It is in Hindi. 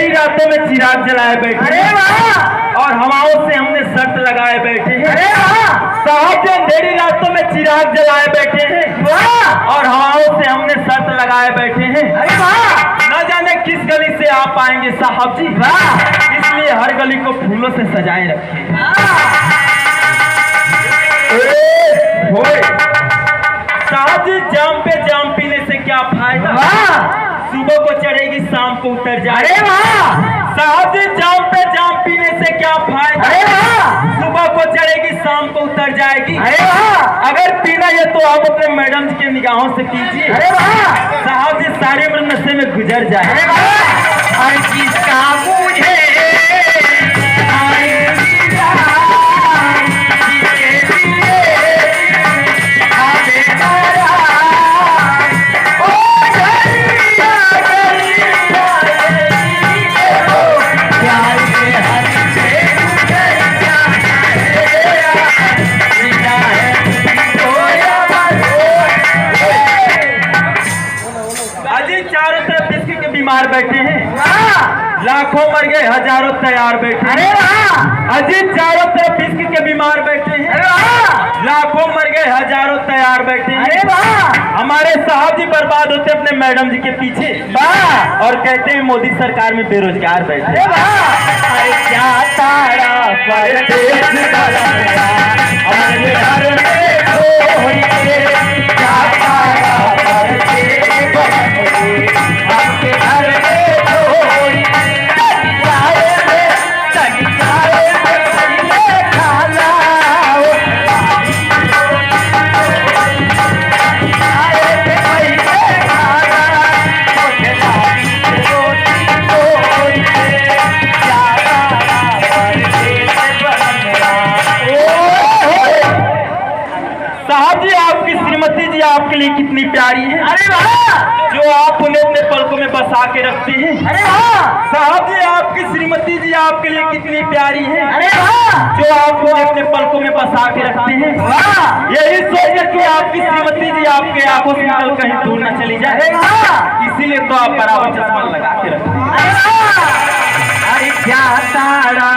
रातों में चिराग जलाए बैठे और हवाओं से हमने शर्त लगाए बैठे हैं। साहब जी अंधेरी रातों में चिराग जलाए बैठे हैं और हवाओं से हमने शर्त लगाए बैठे हैं। न जाने किस गली से आप आएंगे साहब जी, इसलिए हर गली को फूलों से सजाए रखे। साहब जी जाम पे जाम पीने से क्या फायदा, सुबह को चढ़ेगी शाम को उतर जाएगी। साहब जी जाम पे जाम पीने से क्या फायदा, सुबह को चढ़ेगी शाम को उतर जाएगी। अगर पीना है तो आप अपने मैडम जी के निगाहों से पीजिए, साहब जी सारी उम्र नशे में गुजर जाए। हर चीज का मुझे बीमार बैठे हैं, लाखों मर गए हजारों तैयार बैठे। अजीत चारों तरफ इश्क के बीमार बैठे हैं, लाखों मर गए हजारों तैयार बैठे हैं। हमारे साहब जी बर्बाद होते अपने मैडम जी के पीछे और कहते हैं मोदी सरकार में बेरोजगार बैठे। क्या तारा श्रीमती जी आपके लिए कितनी प्यारी है, अरे वाह, जो आप उन्हें अपने पलकों में बसा के रखते हैं। अरे वाह साहब जी आपकी श्रीमती जी आपके लिए कितनी प्यारी है, अरे वाह, जो आप उन्हें अपने पलकों में बसा के रखते हैं। यही सोचकर कि आपकी श्रीमती जी आपके आंखों से निकल कहीं दूर न चली जाए, इसीलिए तो आप बराबर चश्मा लगा के रखते हैं। अरे क्या तारा